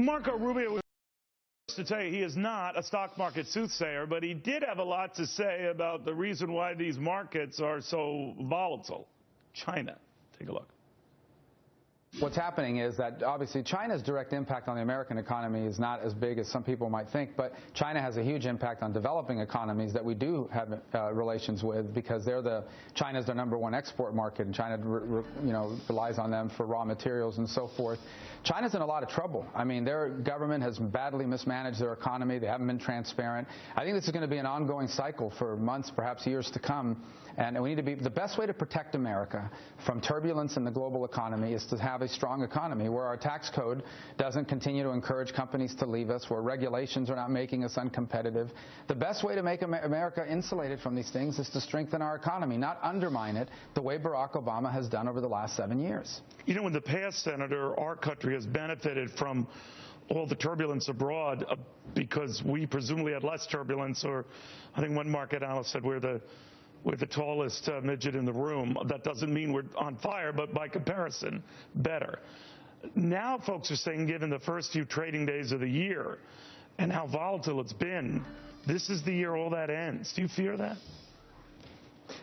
Marco Rubio was to tell you he is not a stock market soothsayer, but he did have a lot to say about the reason why these markets are so volatile. China. Take a look. What's happening is that obviously China's direct impact on the American economy is not as big as some people might think, but China has a huge impact on developing economies that we do have relations with, because China's their #1 export market, and China relies on them for raw materials and so forth. China's in a lot of trouble. I mean, their government has badly mismanaged their economy. They haven't been transparent. I think this is going to be an ongoing cycle for months, perhaps years to come. And we need to be, the best way to protect America from turbulence in the global economy is to have a strong economy where our tax code doesn't continue to encourage companies to leave us, where regulations are not making us uncompetitive. The best way to make America insulated from these things is to strengthen our economy, not undermine it the way Barack Obama has done over the last 7 years. You know, in the past, Senator, our country has benefited from all the turbulence abroad because we presumably had less turbulence, or I think one market analyst said we're the tallest midget in the room. That doesn't mean we're on fire, but by comparison, better. Now folks are saying, given the first few trading days of the year and how volatile it's been, this is the year all that ends. Do you fear that?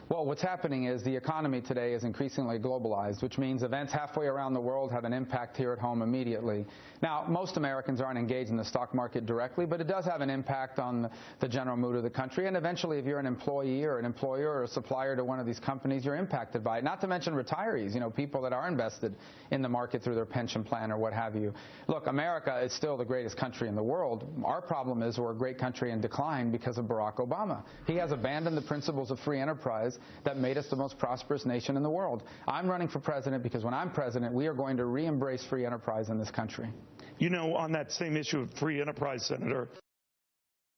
Well, what's happening is the economy today is increasingly globalized, which means events halfway around the world have an impact here at home immediately. Now, most Americans aren't engaged in the stock market directly, but it does have an impact on the general mood of the country. And eventually, if you're an employee or an employer or a supplier to one of these companies, you're impacted by it. Not to mention retirees, people that are invested in the market through their pension plan or what have you. Look, America is still the greatest country in the world. Our problem is we're a great country in decline because of Barack Obama. He has abandoned the principles of free enterprise that made us the most prosperous nation in the world. I'm running for president because when I'm president, we are going to re-embrace free enterprise in this country. You know, on that same issue of free enterprise, Senator,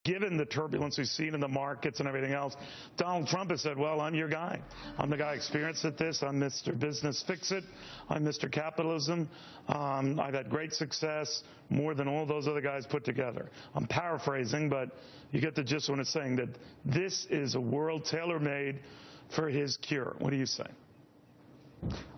given the turbulence we've seen in the markets and everything else, Donald Trump has said, well, I'm your guy. I'm the guy experienced at this. I'm Mr. Business Fix-It. I'm Mr. Capitalism. I've had great success, more than all those other guys put together. I'm paraphrasing, but you get the gist when it's saying that this is a world tailor-made for his cure. What do you say?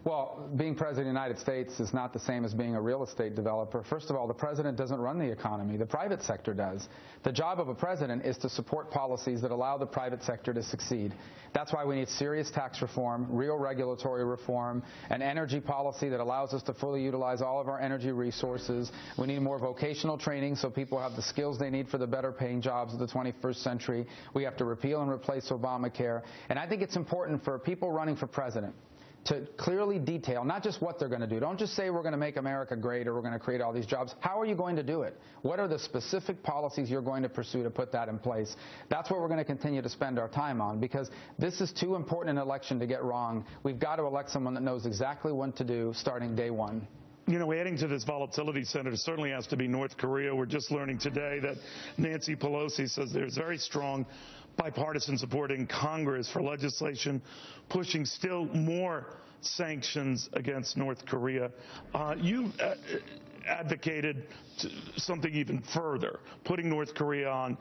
Well, being president of the United States is not the same as being a real estate developer. First of all, the president doesn't run the economy. The private sector does. The job of a president is to support policies that allow the private sector to succeed. That's why we need serious tax reform, real regulatory reform, an energy policy that allows us to fully utilize all of our energy resources. We need more vocational training so people have the skills they need for the better paying jobs of the 21st century. We have to repeal and replace Obamacare. And I think it's important for people running for president to clearly detail not just what they're going to do. Don't just say we're going to make America great or we're going to create all these jobs. How are you going to do it? What are the specific policies you're going to pursue to put that in place? That's what we're going to continue to spend our time on, because this is too important an election to get wrong. We've got to elect someone that knows exactly what to do starting day one. You know, adding to this volatility, Senator, certainly has to be North Korea. We're just learning today that Nancy Pelosi says there's very strong bipartisan support in Congress for legislation pushing still more sanctions against North Korea. You advocated something even further, putting North Korea on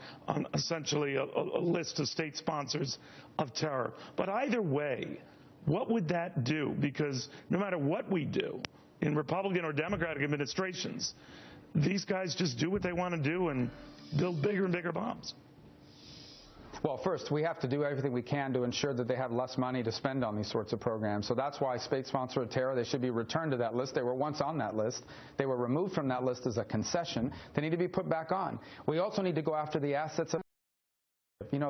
essentially a list of state sponsors of terror. But either way, what would that do? Because no matter what we do in Republican or Democratic administrations, these guys just do what they want to do and build bigger and bigger bombs. Well, first, we have to do everything we can to ensure that they have less money to spend on these sorts of programs. So that's why state sponsor of terror, they should be returned to that list. They were once on that list. They were removed from that list as a concession. They need to be put back on. We also need to go after the assets of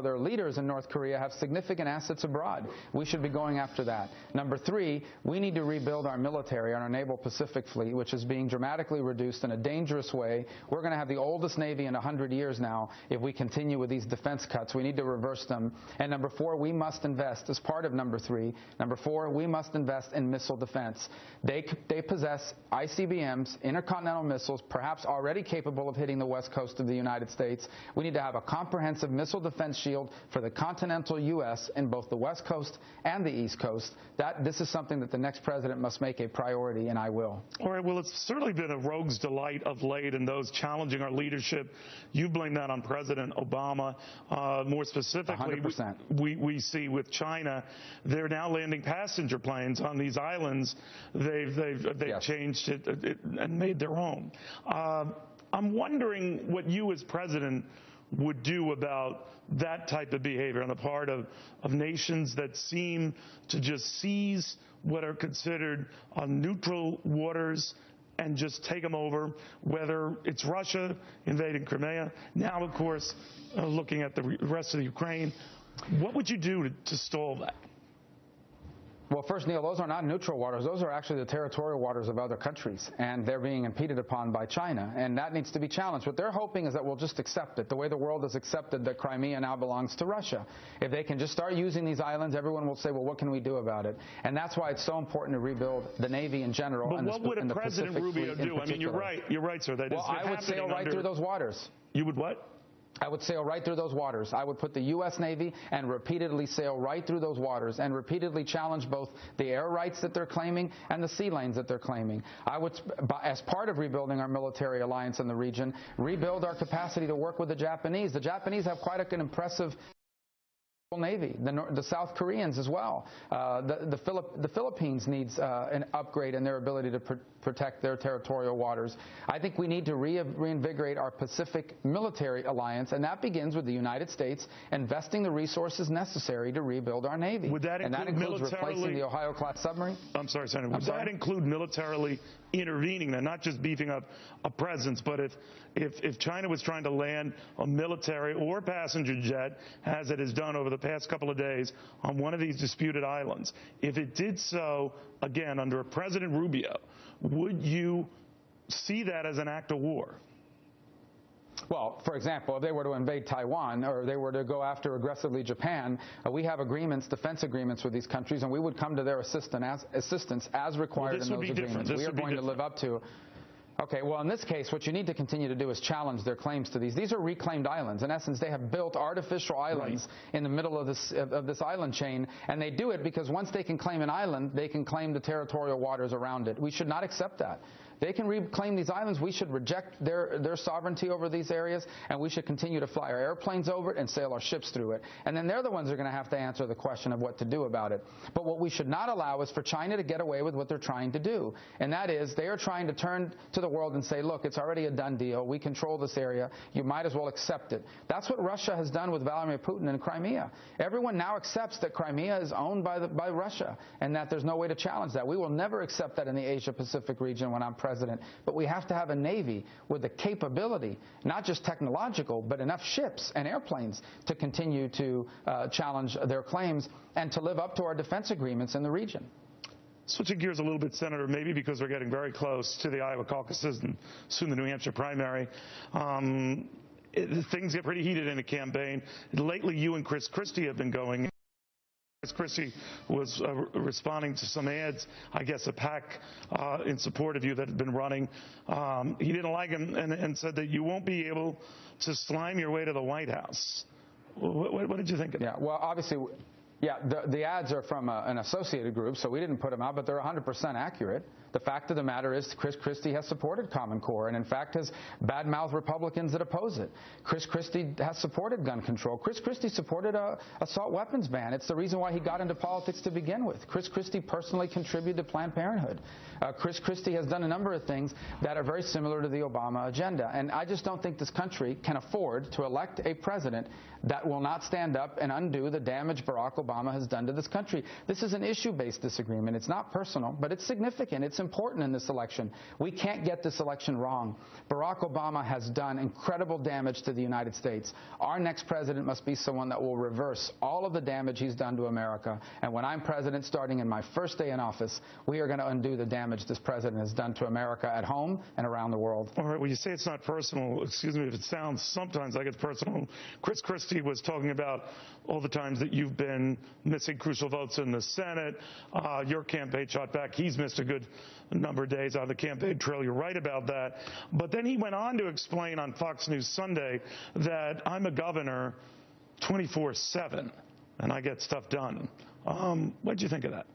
their leaders in North Korea have significant assets abroad. We should be going after that. Number three, we need to rebuild our military, our naval Pacific fleet, which is being dramatically reduced in a dangerous way. We're going to have the oldest Navy in 100 years now if we continue with these defense cuts. We need to reverse them. And number four, we must invest as part of number three. Number four, we must invest in missile defense. They possess ICBMs, intercontinental missiles, perhaps already capable of hitting the west coast of the United States. We need to have a comprehensive missile defense shield for the continental U.S. in both the West Coast and the East Coast. This is something that the next president must make a priority, and I will. All right. Well, it's certainly been a rogue's delight of late in those challenging our leadership. You blame that on President Obama. More specifically, 100%. We see with China, they're now landing passenger planes on these islands. They've Yes. changed it and made their own. I'm wondering what you as president would do about that type of behavior on the part of nations that seem to just seize what are considered neutral waters and just take them over, whether it's Russia invading Crimea, now, of course, looking at the rest of the Ukraine. What would you do to stall that? Well, first, Neil, those are not neutral waters. Those are actually the territorial waters of other countries, and they're being impeded upon by China, and that needs to be challenged. What they're hoping is that we'll just accept it, the way the world has accepted that Crimea now belongs to Russia. If they can just start using these islands, everyone will say, well, what can we do about it? And that's why it's so important to rebuild the Navy in general. But what would a President Rubio do? I mean, you're right, sir. That well, I would sail right through those waters. You would what? I would sail right through those waters. I would put the U.S. Navy and repeatedly sail right through those waters and repeatedly challenge both the air rights that they're claiming and the sea lanes that they're claiming. I would, as part of rebuilding our military alliance in the region, rebuild our capacity to work with the Japanese. The Japanese have quite an impressive Navy, the South Koreans as well. The Philippines needs an upgrade in their ability to protect their territorial waters. I think we need to reinvigorate our Pacific military alliance, and that begins with the United States investing the resources necessary to rebuild our Navy. Would that include and that includes replacing the Ohio-class submarine? I'm sorry, Senator. Would that include militarily intervening then, not just beefing up a presence, but if China was trying to land a military or passenger jet, as it has done over the past couple of days on one of these disputed islands, if it did so, again, under President Rubio, would you see that as an act of war? Well, for example, if they were to invade Taiwan or they were to go after aggressively Japan, we have agreements, defense agreements with these countries, and we would come to their assistance as required in those agreements. We are going to live up to. Okay, well, in this case, what you need to continue to do is challenge their claims to these. These are reclaimed islands. In essence, they have built artificial islands in the middle of this island chain, and they do it because once they can claim an island, they can claim the territorial waters around it. We should not accept that. They can reclaim these islands. We should reject their sovereignty over these areas, and we should continue to fly our airplanes over it and sail our ships through it. And then they're the ones who are going to have to answer the question of what to do about it. But what we should not allow is for China to get away with what they're trying to do, and that is they are trying to turn to the world and say, look, it's already a done deal. We control this area. You might as well accept it. That's what Russia has done with Vladimir Putin in Crimea. Everyone now accepts that Crimea is owned by Russia and that there's no way to challenge that. We will never accept that in the Asia-Pacific region when I'm president. But we have to have a Navy with the capability, not just technological, but enough ships and airplanes to continue to challenge their claims and to live up to our defense agreements in the region. Switching gears a little bit, Senator, maybe because we're getting very close to the Iowa caucuses and soon the New Hampshire primary, things get pretty heated in a campaign. Lately, you and Chris Christie have been going. Chris Christie was responding to some ads, I guess a PAC in support of you that had been running. He didn't like him and said that you won't be able to slime your way to the White House. What did you think of that? Yeah, well, obviously, yeah, the ads are from an associated group, so we didn't put them out, but they're 100% accurate. The fact of the matter is Chris Christie has supported Common Core and, in fact, has badmouthed Republicans that oppose it. Chris Christie has supported gun control. Chris Christie supported an assault weapons ban. It's the reason why he got into politics to begin with. Chris Christie personally contributed to Planned Parenthood. Chris Christie has done a number of things that are very similar to the Obama agenda. And I just don't think this country can afford to elect a president that will not stand up and undo the damage Barack Obama has done to this country. This is an issue-based disagreement. It's not personal, but it's significant. It's important in this election. We can't get this election wrong. Barack Obama has done incredible damage to the United States. Our next president must be someone that will reverse all of the damage he's done to America. And when I'm president, starting in my first day in office, we are going to undo the damage this president has done to America at home and around the world. All right, well, you say it's not personal. Excuse me if it sounds sometimes like it's personal. Chris Christie was talking about all the times that you've been missing crucial votes in the Senate. Your campaign shot back. He's missed a good number of days on the campaign trail. You're right about that. But then he went on to explain on Fox News Sunday that I'm a governor 24/7 and I get stuff done. What did you think of that?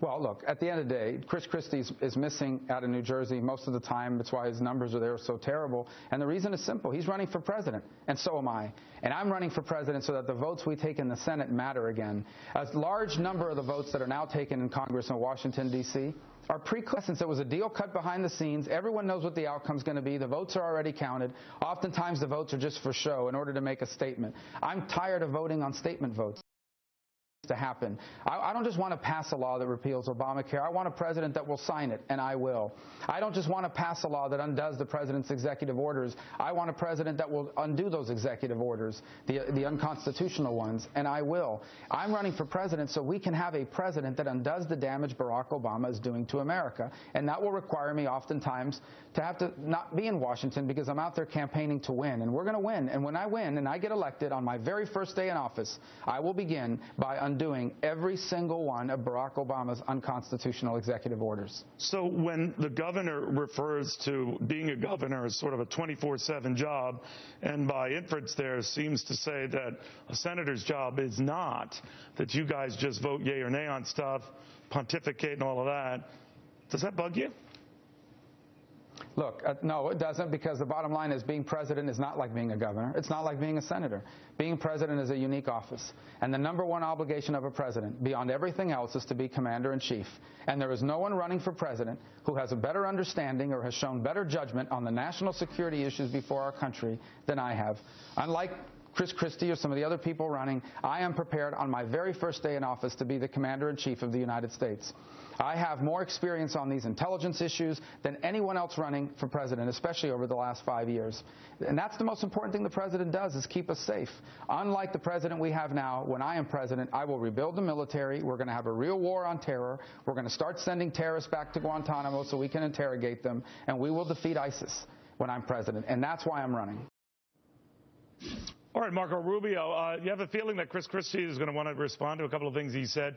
Well, look, at the end of the day, Chris Christie is missing out of New Jersey most of the time. That's why his numbers are there so terrible. And the reason is simple. He's running for president, and so am I. And I'm running for president so that the votes we take in the Senate matter again. A large number of the votes that are now taken in Congress in Washington, D.C., are since it was a deal cut behind the scenes. Everyone knows what the outcome's going to be. The votes are already counted. Oftentimes the votes are just for show in order to make a statement. I'm tired of voting on statement votes to happen. I don't just want to pass a law that repeals Obamacare. I want a president that will sign it, and I will. I don't just want to pass a law that undoes the president's executive orders. I want a president that will undo those executive orders, the unconstitutional ones, and I will. I'm running for president so we can have a president that undoes the damage Barack Obama is doing to America, and that will require me oftentimes to have to not be in Washington because I'm out there campaigning to win, and we're going to win. And when I win and I get elected on my very first day in office, I will begin by undoing every single one of Barack Obama's unconstitutional executive orders. So when the governor refers to being a governor as sort of a 24/7 job, and by inference there seems to say that a senator's job is not, that you guys just vote yay or nay on stuff, pontificate and all of that, does that bug you? Look, no, it doesn't, because the bottom line is being president is not like being a governor. It's not like being a senator. Being president is a unique office. And the number one obligation of a president, beyond everything else, is to be commander-in-chief. And there is no one running for president who has a better understanding or has shown better judgment on the national security issues before our country than I have. Unlike Chris Christie or some of the other people running, I am prepared on my very first day in office to be the commander-in-chief of the United States. I have more experience on these intelligence issues than anyone else running for president, especially over the last 5 years. And that's the most important thing the president does, is keep us safe. Unlike the president we have now, when I am president, I will rebuild the military. We're going to have a real war on terror. We're going to start sending terrorists back to Guantanamo so we can interrogate them. And we will defeat ISIS when I'm president. And that's why I'm running. All right, Marco Rubio, you have a feeling that Chris Christie is going to want to respond to a couple of things he said